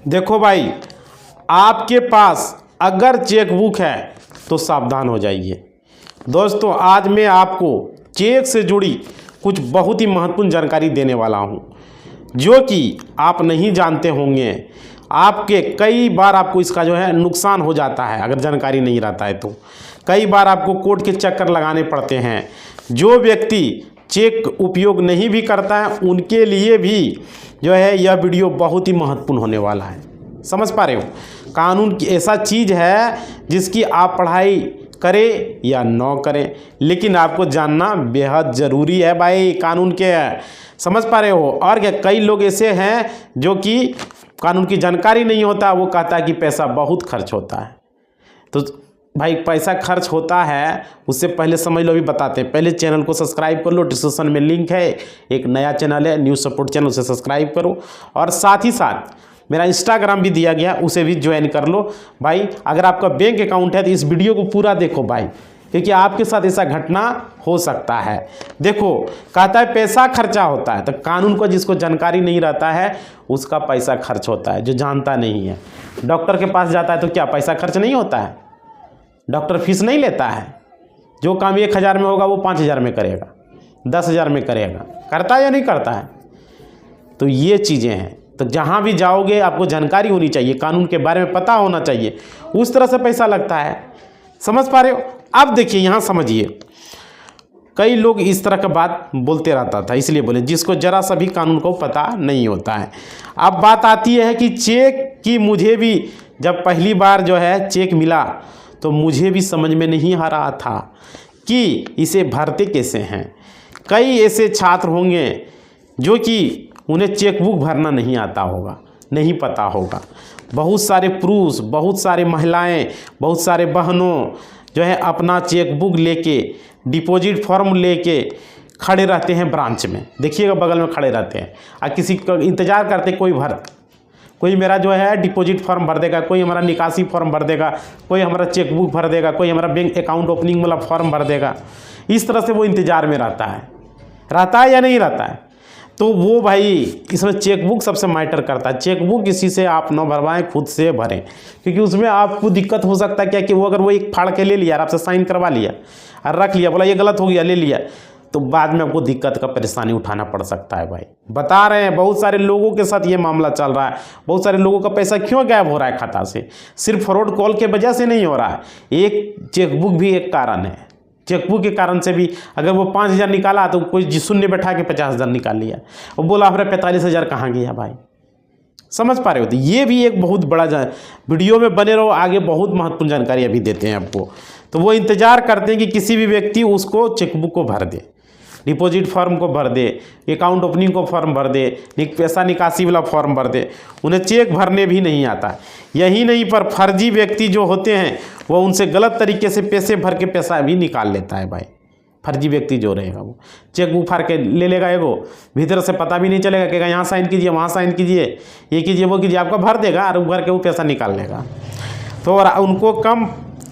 देखो भाई, आपके पास अगर चेकबुक है तो सावधान हो जाइए। दोस्तों, आज मैं आपको चेक से जुड़ी कुछ बहुत ही महत्वपूर्ण जानकारी देने वाला हूं, जो कि आप नहीं जानते होंगे। आपके कई बार आपको इसका जो है नुकसान हो जाता है अगर जानकारी नहीं रहता है तो। कई बार आपको कोर्ट के चक्कर लगाने पड़ते हैं। जो व्यक्ति चेक उपयोग नहीं भी करता है उनके लिए भी जो है यह वीडियो बहुत ही महत्वपूर्ण होने वाला है। समझ पा रहे हो? कानून की ऐसा चीज़ है जिसकी आप पढ़ाई करें या न करें, लेकिन आपको जानना बेहद ज़रूरी है भाई। कानून के समझ पा रहे हो? और क्या, कई लोग ऐसे हैं जो कि कानून की जानकारी नहीं होता, वो कहता है कि पैसा बहुत खर्च होता है। तो भाई, पैसा खर्च होता है उससे पहले समझ लो, अभी बताते हैं। पहले चैनल को सब्सक्राइब कर लो, डिस्क्रिप्शन में लिंक है, एक नया चैनल है न्यूज़ सपोर्ट चैनल, उसे सब्सक्राइब करो। और साथ ही साथ मेरा इंस्टाग्राम भी दिया गया, उसे भी ज्वाइन कर लो भाई। अगर आपका बैंक अकाउंट है तो इस वीडियो को पूरा देखो भाई, क्योंकि आपके साथ ऐसा घटना हो सकता है। देखो, कहता है पैसा खर्चा होता है, तो कानून को जिसको जानकारी नहीं रहता है उसका पैसा खर्च होता है, जो जानता नहीं है। डॉक्टर के पास जाता है तो क्या पैसा खर्च नहीं होता है? डॉक्टर फीस नहीं लेता है? जो काम 1000 में होगा वो 5000 में करेगा, 10,000 में करेगा। करता है या नहीं करता है? तो ये चीज़ें हैं। तो जहाँ भी जाओगे आपको जानकारी होनी चाहिए, कानून के बारे में पता होना चाहिए, उस तरह से पैसा लगता है। समझ पा रहे हो? अब देखिए, यहाँ समझिए, कई लोग इस तरह का बात बोलते रहता था, इसलिए बोले जिसको जरा सा भी कानून को पता नहीं होता है। अब बात आती है कि चेक की, मुझे भी जब पहली बार जो है चेक मिला तो मुझे भी समझ में नहीं आ रहा था कि इसे भरते कैसे हैं। कई ऐसे छात्र होंगे जो कि उन्हें चेकबुक भरना नहीं आता होगा, नहीं पता होगा। बहुत सारे पुरुष, बहुत सारे महिलाएं, बहुत सारे बहनों जो है अपना चेकबुक लेके, डिपॉजिट फॉर्म लेके खड़े रहते हैं ब्रांच में। देखिएगा, बगल में खड़े रहते हैं और किसी का इंतज़ार करते, कोई मेरा जो है डिपॉजिट फॉर्म भर देगा, कोई हमारा निकासी फॉर्म भर देगा, कोई हमारा चेकबुक भर देगा, कोई हमारा बैंक अकाउंट ओपनिंग वाला फॉर्म भर देगा। इस तरह से वो इंतज़ार में रहता है या नहीं रहता है? तो वो भाई, इसमें चेकबुक सबसे मैटर करता है। चेकबुक किसी से आप न भरवाएं, खुद से भरें, क्योंकि उसमें आपको दिक्कत हो सकता है क्या कि वो अगर वो एक फाड़ के ले लिया और आपसे साइन करवा लिया और रख लिया, बोला ये गलत हो गया, ले लिया, तो बाद में आपको दिक्कत का परेशानी उठाना पड़ सकता है भाई। बता रहे हैं, बहुत सारे लोगों के साथ ये मामला चल रहा है। बहुत सारे लोगों का पैसा क्यों गायब हो रहा है खाता से? सिर्फ फ्रॉड कॉल के वजह से नहीं हो रहा है, एक चेकबुक भी एक कारण है। चेकबुक के कारण से भी, अगर वो 5000 निकाला तो कोई शून्य बैठा के 50,000 निकाल लिया, वो बोला हमारा 45,000 कहाँ गया भाई। समझ पा रहे हो? तो ये भी एक बहुत बड़ा वीडियो में बने रहो, आगे बहुत महत्वपूर्ण जानकारी अभी देते हैं आपको। तो वो इंतजार करते हैं कि किसी भी व्यक्ति उसको चेकबुक को भर दे, डिपॉजिट फॉर्म को भर दे, अकाउंट ओपनिंग को फॉर्म भर दे, पैसा निकासी वाला फॉर्म भर दे। उन्हें चेक भरने भी नहीं आता। यही नहीं, पर फर्जी व्यक्ति जो होते हैं वो उनसे गलत तरीके से पैसे भर के पैसा भी निकाल लेता है भाई। फर्जी व्यक्ति जो रहेगा वो चेकबुक फाड़ के ले लेगा, एगो भीतर से पता भी नहीं चलेगा, कहेगा यहाँ साइन कीजिए, वहाँ साइन कीजिए, ये कीजिए, वो कीजिए, आपका भर देगा और भर के वो पैसा निकाल लेगा। तो उनको कम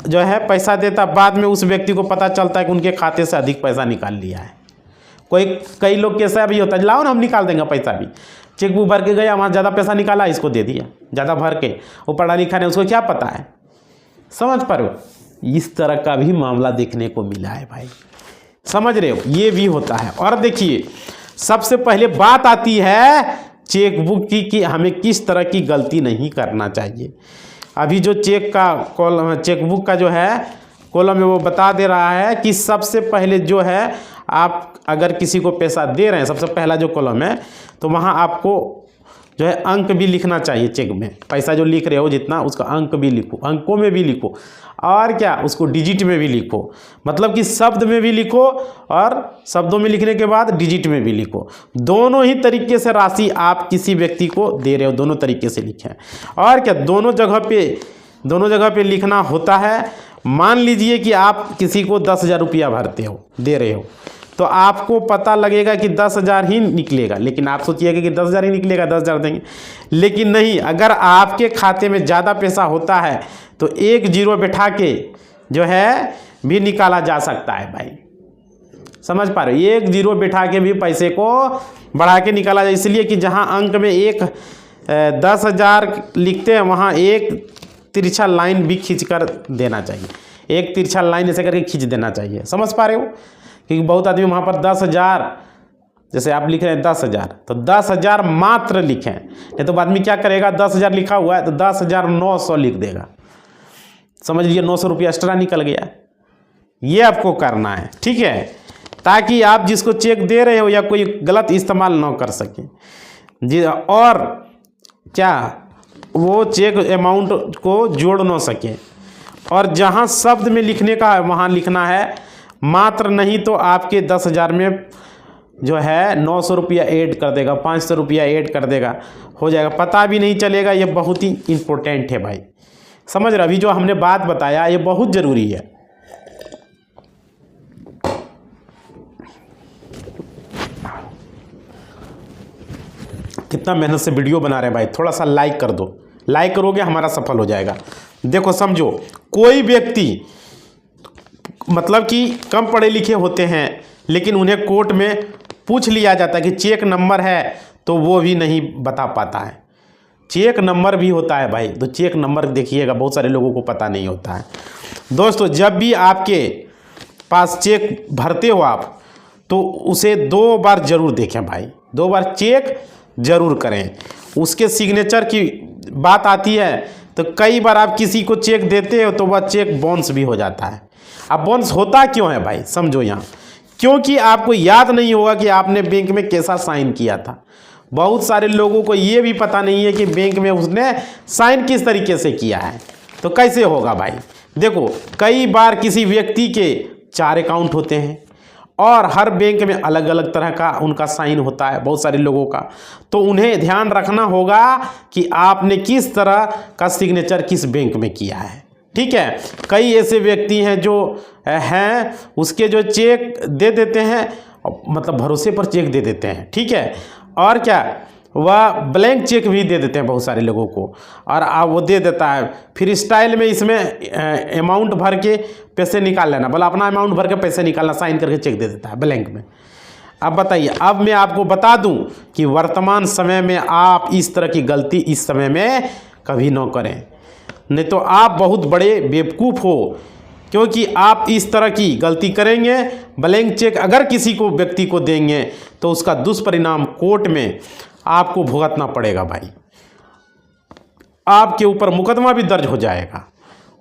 जो है पैसा देता, बाद में उस व्यक्ति को पता चलता है कि उनके खाते से अधिक पैसा निकाल लिया है। कई लोग कैसा भी होता है, लाओ ना हम निकाल देंगे पैसा भी। चेकबुक भर के गया, वहाँ ज़्यादा पैसा निकाला, इसको दे दिया ज़्यादा भर के। वो पढ़ा लिखा नहीं, उसको क्या पता है? समझ पा रहे हो? इस तरह का भी मामला देखने को मिला है भाई। समझ रहे हो? ये भी होता है। और देखिए, सबसे पहले बात आती है चेकबुक की कि हमें किस तरह की गलती नहीं करना चाहिए। अभी जो चेकबुक का जो है कॉलम में वो बता दे रहा है कि सबसे पहले जो है, आप अगर किसी को पैसा दे रहे हैं, सबसे पहला जो कॉलम है, तो वहाँ आपको जो है अंक भी लिखना चाहिए। चेक में पैसा जो लिख रहे हो जितना, उसका अंक भी लिखो, अंकों में भी लिखो, और क्या उसको डिजिट में भी लिखो। मतलब कि शब्द में भी लिखो और शब्दों में लिखने के बाद डिजिट में भी लिखो। दोनों ही तरीके से राशि आप किसी व्यक्ति को दे रहे हो, दोनों तरीके से लिखें। और क्या, दोनों जगह पे लिखना होता है। मान लीजिए कि आप किसी को 10,000 रुपया दे रहे हो, तो आपको पता लगेगा कि 10,000 ही निकलेगा, लेकिन आप सोचिएगा कि 10,000 ही निकलेगा, 10,000 देंगे। लेकिन नहीं, अगर आपके खाते में ज़्यादा पैसा होता है तो एक जीरो बैठा के जो है भी निकाला जा सकता है भाई। समझ पा रहे हो? एक जीरो बैठा के भी पैसे को बढ़ा के निकाला जाए, इसलिए कि जहां अंक में एक 10,000 लिखते हैं वहाँ एक तिरछा लाइन भी खींच कर देना चाहिए, एक तिरछा लाइन ऐसे करके खींच देना चाहिए। समझ पा रहे हो? क्योंकि बहुत आदमी वहाँ पर 10,000 जैसे आप लिख रहे हैं 10,000 तो 10,000 मात्र लिखें, नहीं तो आदमी क्या करेगा 10,000 लिखा हुआ है तो 10,900 लिख देगा, समझ लीजिए 900 रुपया एक्स्ट्रा निकल गया। ये आपको करना है, ठीक है, ताकि आप जिसको चेक दे रहे हो या कोई गलत इस्तेमाल ना कर सके जी, और क्या वो चेक अमाउंट को जोड़ ना सके। और जहाँ शब्द में लिखने का है वहाँ लिखना है मात्र, नहीं तो आपके 10,000 में जो है 900 रुपया ऐड कर देगा, 500 रुपया ऐड कर देगा, हो जाएगा, पता भी नहीं चलेगा। ये बहुत ही इम्पोर्टेंट है भाई, समझ रहे? अभी जो हमने बात बताया ये बहुत ज़रूरी है। कितना मेहनत से वीडियो बना रहे हैं भाई, थोड़ा सा लाइक कर दो, लाइक करोगे हमारा सफल हो जाएगा। देखो समझो, कोई व्यक्ति मतलब कि कम पढ़े लिखे होते हैं लेकिन उन्हें कोर्ट में पूछ लिया जाता है कि चेक नंबर है तो वो भी नहीं बता पाता है। चेक नंबर भी होता है भाई, तो चेक नंबर देखिएगा, बहुत सारे लोगों को पता नहीं होता है। दोस्तों जब भी आपके पास चेक भरते हो आप तो उसे 2 बार ज़रूर देखें भाई, 2 बार चेक ज़रूर करें। उसके सिग्नेचर की बात आती है तो कई बार आप किसी को चेक देते हो तो वह चेक बाउंस भी हो जाता है। अब बाउंस होता क्यों है भाई, समझो यहाँ, क्योंकि आपको याद नहीं होगा कि आपने बैंक में कैसा साइन किया था। बहुत सारे लोगों को ये भी पता नहीं है कि बैंक में उसने साइन किस तरीके से किया है, तो कैसे होगा भाई। देखो कई बार किसी व्यक्ति के 4 अकाउंट होते हैं और हर बैंक में अलग अलग तरह का उनका साइन होता है बहुत सारे लोगों का, तो उन्हें ध्यान रखना होगा कि आपने किस तरह का सिग्नेचर किस बैंक में किया है, ठीक है। कई ऐसे व्यक्ति हैं जो हैं उसके जो चेक दे देते हैं, मतलब भरोसे पर चेक दे देते हैं, ठीक है, और क्या वह ब्लैंक चेक भी दे देते हैं बहुत सारे लोगों को, और वो दे देता है फिर स्टाइल में इसमें अमाउंट भर के पैसे निकाल लेना, बोला अपना अमाउंट भर के पैसे निकालना, साइन करके चेक दे देता है ब्लैंक में। अब बताइए, अब मैं आपको बता दूं कि वर्तमान समय में आप इस तरह की गलती इस समय में कभी ना करें, नहीं तो आप बहुत बड़े बेवकूफ़ हो, क्योंकि आप इस तरह की गलती करेंगे, ब्लैंक चेक अगर किसी को व्यक्ति को देंगे तो उसका दुष्परिणाम कोर्ट में आपको भुगतना पड़ेगा भाई, आपके ऊपर मुकदमा भी दर्ज हो जाएगा,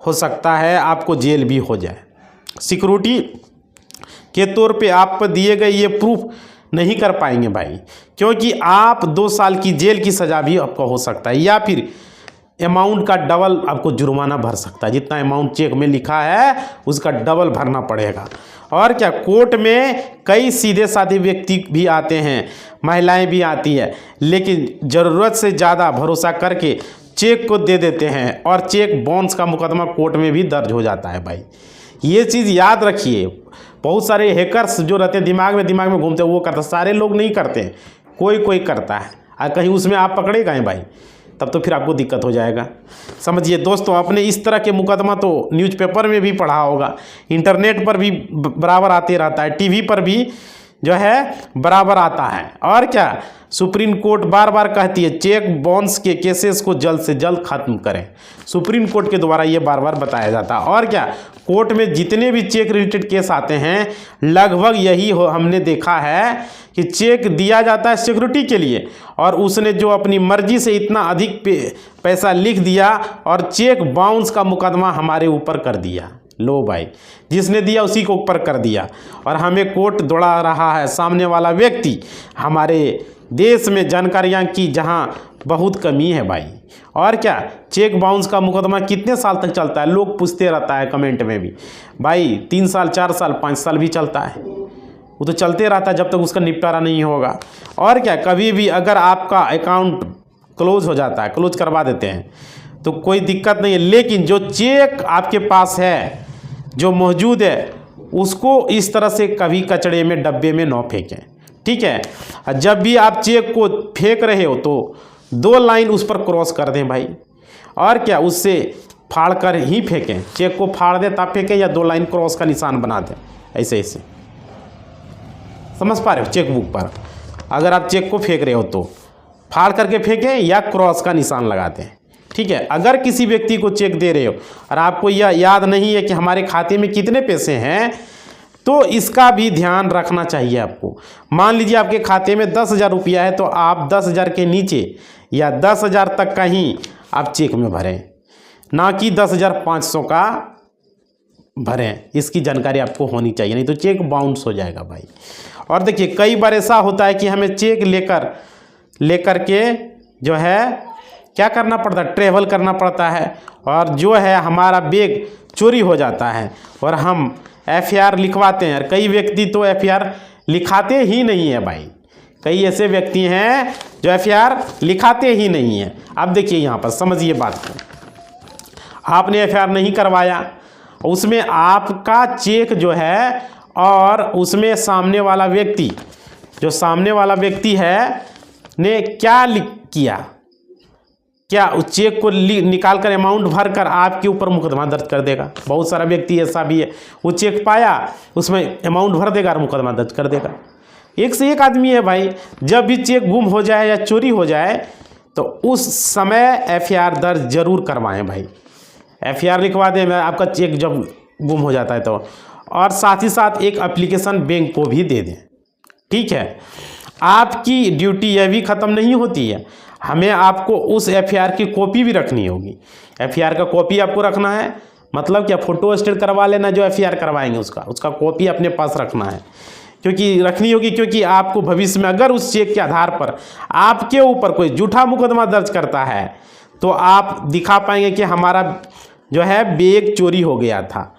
हो सकता है आपको जेल भी हो जाए। सिक्योरिटी के तौर पे आप पर दिए गए ये प्रूफ नहीं कर पाएंगे भाई, क्योंकि आप 2 साल की जेल की सज़ा भी आपको हो सकता है, या फिर अमाउंट का डबल आपको जुर्माना भर सकता है। जितना अमाउंट चेक में लिखा है उसका डबल भरना पड़ेगा। और क्या, कोर्ट में कई सीधे साधे व्यक्ति भी आते हैं, महिलाएं भी आती है, लेकिन ज़रूरत से ज़्यादा भरोसा करके चेक को दे देते हैं और चेक बाउंस का मुकदमा कोर्ट में भी दर्ज हो जाता है भाई। ये चीज़ याद रखिए। बहुत सारे हैकर्स जो रहते हैं दिमाग में घूमते हैं, वो करते, सारे लोग नहीं करते, कोई करता है, और कहीं उसमें आप पकड़े गए भाई तब तो फिर आपको दिक्कत हो जाएगा। समझिए दोस्तों, आपने इस तरह के मुकदमा तो न्यूज़पेपर में भी पढ़ा होगा, इंटरनेट पर भी बराबर आते रहता है, टीवी पर भी जो है बराबर आता है। और क्या, सुप्रीम कोर्ट बार बार कहती है चेक बाउंस के केसेस को जल्द से जल्द खत्म करें, सुप्रीम कोर्ट के द्वारा ये बार बार बताया जाता है। और क्या, कोर्ट में जितने भी चेक रिलेटेड केस आते हैं लगभग यही हमने देखा है कि चेक दिया जाता है सिक्योरिटी के लिए, और उसने जो अपनी मर्जी से इतना अधिक पैसा लिख दिया और चेक बाउंस का मुकदमा हमारे ऊपर कर दिया। लो भाई, जिसने दिया उसी को ऊपर कर दिया, और हमें कोर्ट दौड़ा रहा है सामने वाला व्यक्ति। हमारे देश में जानकारियाँ की जहाँ बहुत कमी है भाई। और क्या, चेक बाउंस का मुकदमा कितने साल तक चलता है, लोग पूछते रहता है कमेंट में भी भाई, 3 साल 4 साल 5 साल भी चलता है, वो तो चलते रहता है जब तक उसका निपटारा नहीं होगा। और क्या, कभी भी अगर आपका अकाउंट क्लोज हो जाता है, क्लोज करवा देते हैं तो कोई दिक्कत नहीं है, लेकिन जो चेक आपके पास है जो मौजूद है उसको इस तरह से कभी कचड़े में डब्बे में न फेंकें, ठीक है। जब भी आप चेक को फेंक रहे हो तो 2 लाइन उस पर क्रॉस कर दें भाई। और क्या, उससे फाड़ कर ही फेंकें, चेक को फाड़ दें तब फेंकें, या 2 लाइन क्रॉस का निशान बना दें, ऐसे समझ पा रहे हो। चेक बुक पर अगर आप चेक को फेंक रहे हो तो फाड़ करके फेंकें या क्रॉस का निशान लगा दें। ठीक है, अगर किसी व्यक्ति को चेक दे रहे हो और आपको यह याद नहीं है कि हमारे खाते में कितने पैसे हैं, तो इसका भी ध्यान रखना चाहिए आपको। मान लीजिए आपके खाते में 10,000 रुपया है, तो आप 10,000 के नीचे या 10,000 तक का ही आप चेक में भरें, ना कि 10,500 का भरें। इसकी जानकारी आपको होनी चाहिए, नहीं तो चेक बाउंस हो जाएगा भाई। और देखिए कई बार ऐसा होता है कि हमें चेक लेकर के जो है क्या करना पड़ता है, ट्रैवल करना पड़ता है, और जो है हमारा बैग चोरी हो जाता है और हम FIR लिखवाते हैं। कई व्यक्ति तो FIR लिखाते ही नहीं है भाई, कई ऐसे व्यक्ति हैं जो FIR लिखाते ही नहीं है। अब देखिए यहाँ पर समझिए बात को, आपने FIR नहीं करवाया, उसमें आपका चेक जो है और उसमें सामने वाला व्यक्ति है ने क्या किया, क्या उस चेक को निकाल कर अमाउंट भर कर आपके ऊपर मुकदमा दर्ज कर देगा। बहुत सारा व्यक्ति ऐसा भी है, वो चेक पाया उसमें अमाउंट भर देगा और मुकदमा दर्ज कर देगा। एक से एक आदमी है भाई। जब भी चेक गुम हो जाए या चोरी हो जाए तो उस समय FIR दर्ज जरूर करवाएं भाई। FIR लिखवा दें आपका चेक जब गुम हो जाता है तो, और साथ ही साथ एक एप्लीकेशन बैंक को भी दे दें। ठीक है, आपकी ड्यूटी यह भी ख़त्म नहीं होती है, हमें आपको उस FIR की कॉपी भी रखनी होगी। FIR का कॉपी आपको रखना है, मतलब क्या, फ़ोटो स्टेट करवा लेना जो FIR करवाएंगे उसका कॉपी अपने पास रखना है, क्योंकि आपको भविष्य में अगर उस चेक के आधार पर आपके ऊपर कोई झूठा मुकदमा दर्ज करता है तो आप दिखा पाएंगे कि हमारा जो है बैग चोरी हो गया था,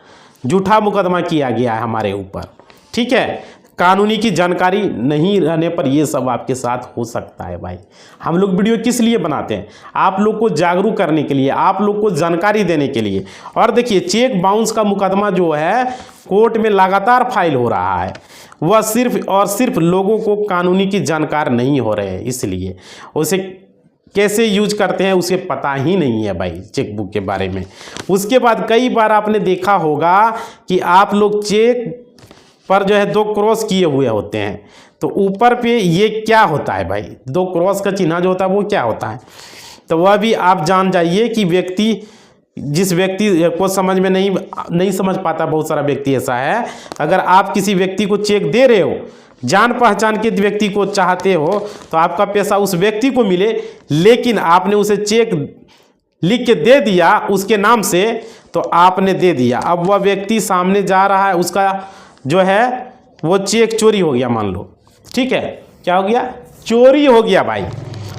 झूठा मुकदमा किया गया है हमारे ऊपर। ठीक है, कानूनी की जानकारी नहीं रहने पर ये सब आपके साथ हो सकता है भाई। हम लोग वीडियो किस लिए बनाते हैं, आप लोग को जागरूक करने के लिए, आप लोग को जानकारी देने के लिए। और देखिए चेक बाउंस का मुकदमा जो है कोर्ट में लगातार फाइल हो रहा है, वह सिर्फ और सिर्फ लोगों को कानूनी की जानकार नहीं हो रहे हैं, इसलिए उसे कैसे यूज करते हैं उसे पता ही नहीं है भाई चेकबुक के बारे में। उसके बाद कई बार आपने देखा होगा कि आप लोग चेक पर जो है 2 क्रॉस किए हुए होते हैं, तो ऊपर पे ये क्या होता है भाई, 2 क्रॉस का चिन्ह जो होता है वो क्या होता है, तो वह भी आप जान जाइए कि जिस व्यक्ति को समझ में नहीं समझ पाता, बहुत सारा व्यक्ति ऐसा है। अगर आप किसी व्यक्ति को चेक दे रहे हो, जान पहचान के व्यक्ति को चाहते हो तो आपका पैसा उस व्यक्ति को मिले, लेकिन आपने उसे चेक लिख के दे दिया उसके नाम से, तो आपने दे दिया, अब वह व्यक्ति सामने जा रहा है, उसका जो है वो चेक चोरी हो गया मान लो। ठीक है, क्या हो गया, चोरी हो गया भाई,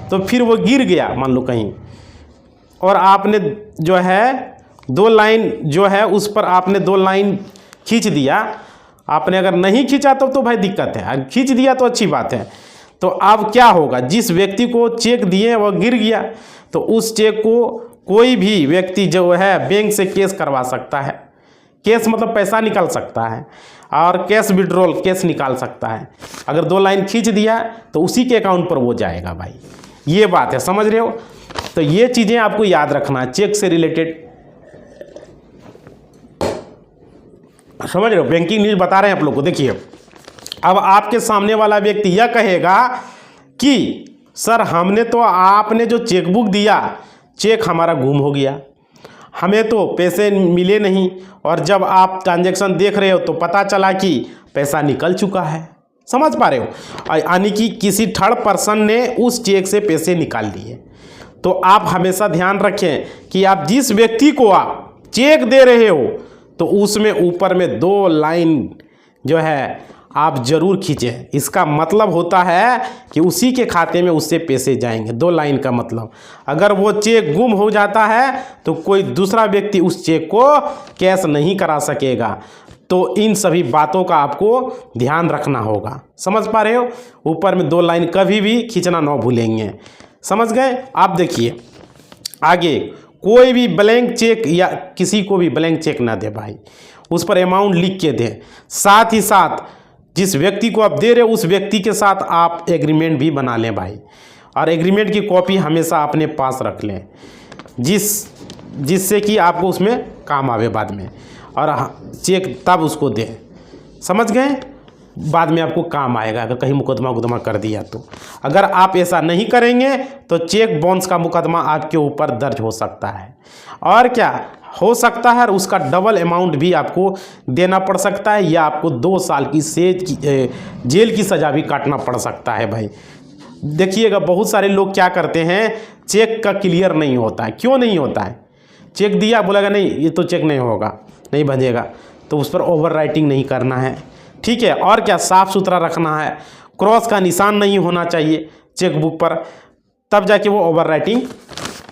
तो फिर वो गिर गया मान लो कहीं, और आपने जो है 2 लाइन जो है उस पर आपने 2 लाइन खींच दिया। आपने अगर नहीं खींचा तो भाई दिक्कत है, अगर खींच दिया तो अच्छी बात है। तो अब क्या होगा, जिस व्यक्ति को चेक दिए वह गिर गया, तो उस चेक को कोई भी व्यक्ति जो है बैंक से केस करवा सकता है। केस मतलब पैसा निकाल सकता है, और कैश विड्रॉल केस निकाल सकता है। अगर 2 लाइन खींच दिया तो उसी के अकाउंट पर वो जाएगा भाई, ये बात है, समझ रहे हो। तो ये चीज़ें आपको याद रखना है चेक से रिलेटेड, समझ रहे हो। बैंकिंग न्यूज बता रहे हैं आप लोग को। देखिए अब आपके सामने वाला व्यक्ति यह कहेगा कि सर हमने तो, आपने जो चेकबुक दिया, चेक हमारा गुम हो गया, हमें तो पैसे मिले नहीं, और जब आप ट्रांजैक्शन देख रहे हो तो पता चला कि पैसा निकल चुका है। समझ पा रहे हो, यानी कि किसी थर्ड पर्सन ने उस चेक से पैसे निकाल लिए। तो आप हमेशा ध्यान रखें कि आप जिस व्यक्ति को आप चेक दे रहे हो तो उसमें ऊपर में 2 लाइन जो है आप ज़रूर खींचें। इसका मतलब होता है कि उसी के खाते में उससे पैसे जाएंगे। 2 लाइन का मतलब, अगर वो चेक गुम हो जाता है तो कोई दूसरा व्यक्ति उस चेक को कैश नहीं करा सकेगा। तो इन सभी बातों का आपको ध्यान रखना होगा। समझ पा रहे हो, ऊपर में 2 लाइन कभी भी खींचना ना भूलेंगे। समझ गए। आप देखिए आगे, कोई भी ब्लैंक चेक या किसी को भी ब्लैंक चेक ना दे भाई, उस पर अमाउंट लिख के दें। साथ ही साथ जिस व्यक्ति को आप दे रहे हो उस व्यक्ति के साथ आप एग्रीमेंट भी बना लें भाई, और एग्रीमेंट की कॉपी हमेशा अपने पास रख लें, जिससे कि आपको उसमें काम आवे बाद में, और चेक तब उसको दें। समझ गए। बाद में आपको काम आएगा अगर कहीं मुकदमा कर दिया तो। अगर आप ऐसा नहीं करेंगे तो चेक बाउंस का मुकदमा आपके ऊपर दर्ज हो सकता है, और क्या हो सकता है उसका डबल अमाउंट भी आपको देना पड़ सकता है, या आपको 2 साल की जेल की सज़ा भी काटना पड़ सकता है भाई। देखिएगा बहुत सारे लोग क्या करते हैं, चेक का क्लियर नहीं होता है। क्यों नहीं होता है? चेक दिया, बोलेगा नहीं ये तो चेक नहीं होगा, नहीं बनेगा, तो उस पर ओवर राइटिंग नहीं करना है, ठीक है। और क्या, साफ़ सुथरा रखना है, क्रॉस का निशान नहीं होना चाहिए चेकबुक पर, तब जाके वो ओवर राइटिंग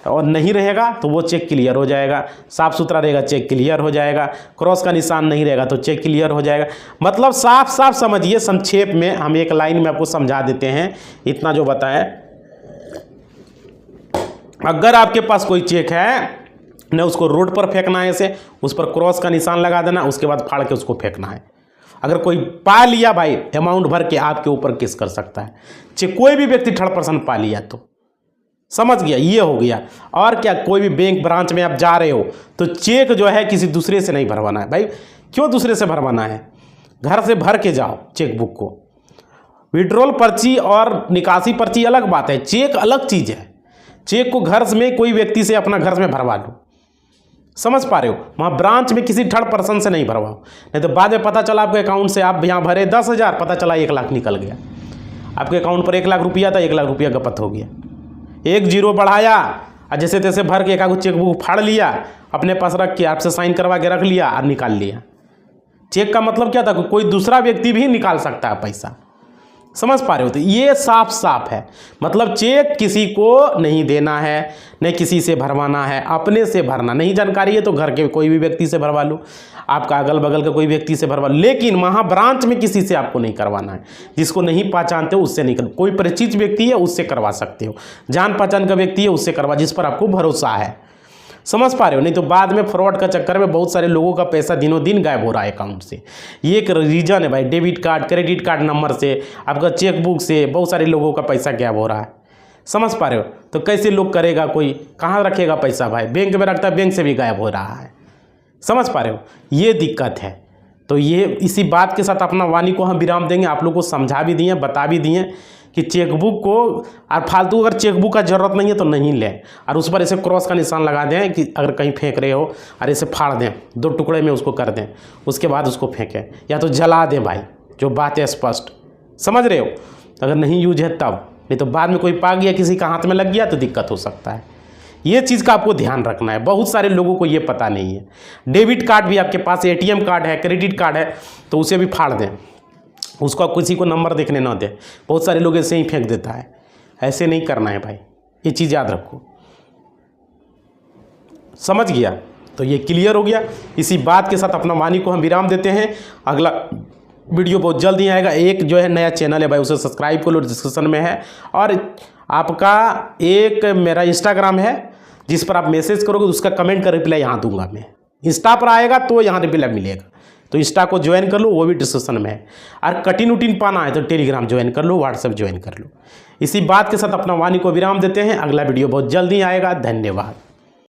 और नहीं रहेगा तो वो चेक क्लियर हो जाएगा। साफ़ सुथरा रहेगा चेक क्लियर हो जाएगा, क्रॉस का निशान नहीं रहेगा तो चेक क्लियर हो जाएगा। मतलब साफ साफ समझिए, संक्षेप में हम एक लाइन में आपको समझा देते हैं, इतना जो बताया। अगर आपके पास कोई चेक है न, उसको रोड पर फेंकना है, ऐसे उस पर क्रॉस का निशान लगा देना, उसके बाद फाड़ के उसको फेंकना है। अगर कोई पा लिया भाई अमाउंट भर के, आपके ऊपर केस कर सकता है। चेक कोई भी व्यक्ति 3rd-पर्सन पा लिया तो, समझ गया, ये हो गया। और क्या, कोई भी बैंक ब्रांच में आप जा रहे हो तो चेक जो है किसी दूसरे से नहीं भरवाना है भाई। क्यों दूसरे से भरवाना है? घर से भर के जाओ चेकबुक को। विड्रॉल पर्ची और निकासी पर्ची अलग बात है, चेक अलग चीज़ है। चेक को घर में कोई व्यक्ति से अपना घर में भरवा लो, समझ पा रहे हो? वहाँ ब्रांच में किसी 3rd-पर्सन से नहीं भरवाओ, नहीं तो बाद में पता चला आपके अकाउंट से आप यहाँ भरे 10,000, पता चला 1 लाख निकल गया। आपके अकाउंट पर 1 लाख रुपया था, 1 लाख रुपया गपत हो गया। 1 जीरो बढ़ाया और जैसे तैसे भर के एक चेकबुक फाड़ लिया, अपने पास रख के आपसे साइन करवा के रख लिया और निकाल लिया। चेक का मतलब क्या था? कोई दूसरा व्यक्ति भी निकाल सकता है पैसा, समझ पा रहे हो? तो ये साफ साफ है, मतलब चेक किसी को नहीं देना है, न किसी से भरवाना है, अपने से भरना। नहीं जानकारी है तो घर के कोई भी व्यक्ति से भरवा लो, आपका अगल बगल का कोई व्यक्ति से भरवा लो, लेकिन वहाँ ब्रांच में किसी से आपको नहीं करवाना है। जिसको नहीं पहचानते हो उससे नहीं कर, कोई परिचित व्यक्ति है उससे करवा सकते हो, जान पहचान का व्यक्ति है उससे करवा, जिस पर आपको भरोसा है, समझ पा रहे हो? नहीं तो बाद में फ्रॉड का चक्कर में बहुत सारे लोगों का पैसा दिनों दिन गायब हो रहा है अकाउंट से। ये एक रीज़न है भाई, debit card credit card number से, आपका चेकबुक से बहुत सारे लोगों का पैसा गायब हो रहा है, समझ पा रहे हो? तो कैसे लोग करेगा, कोई कहाँ रखेगा पैसा भाई? बैंक में रखता है, बैंक से भी गायब हो रहा है, समझ पा रहे हो? ये दिक्कत है। तो ये इसी बात के साथ अपना वाणी को हम विराम देंगे। आप लोग को समझा भी दिए, बता भी दिए कि चेकबुक को, और फालतू अगर चेकबुक का ज़रूरत नहीं है तो नहीं लें, और उस पर ऐसे क्रॉस का निशान लगा दें कि अगर कहीं फेंक रहे हो और ऐसे फाड़ दें, 2 टुकड़े में उसको कर दें, उसके बाद उसको फेंकें, या तो जला दें भाई, जो बात है स्पष्ट, समझ रहे हो? अगर नहीं यूज है तब, नहीं तो बाद में कोई पा गया, किसी का हाथ में लग गया तो दिक्कत हो सकता है। ये चीज़ का आपको ध्यान रखना है, बहुत सारे लोगों को ये पता नहीं है। डेबिट कार्ड भी आपके पास, ATM कार्ड है, क्रेडिट कार्ड है, तो उसे भी फाड़ दें, उसको किसी को नंबर देखने ना दे। बहुत सारे लोग ऐसे ही फेंक देता है, ऐसे नहीं करना है भाई, ये चीज़ याद रखो, समझ गया? तो ये क्लियर हो गया। इसी बात के साथ अपना वाणी को हम विराम देते हैं। अगला वीडियो बहुत जल्द ही आएगा। एक जो है नया चैनल है भाई, उसे सब्सक्राइब कर लो, डिस्क्रिप्शन में है। और आपका एक मेरा इंस्टाग्राम है जिस पर आप मैसेज करोगे, उसका कमेंट का रिप्लाई यहाँ दूंगा मैं। इंस्टा पर आएगा तो यहाँ रिप्लाई मिलेगा, तो इंस्टा को ज्वाइन कर लो, वो भी डिस्क्रिप्शन में है। और कटिंग उटिंग पाना है तो टेलीग्राम ज्वाइन कर लो, व्हाट्सएप ज्वाइन कर लो। इसी बात के साथ अपना वाणी को विराम देते हैं। अगला वीडियो बहुत जल्द ही आएगा। धन्यवाद।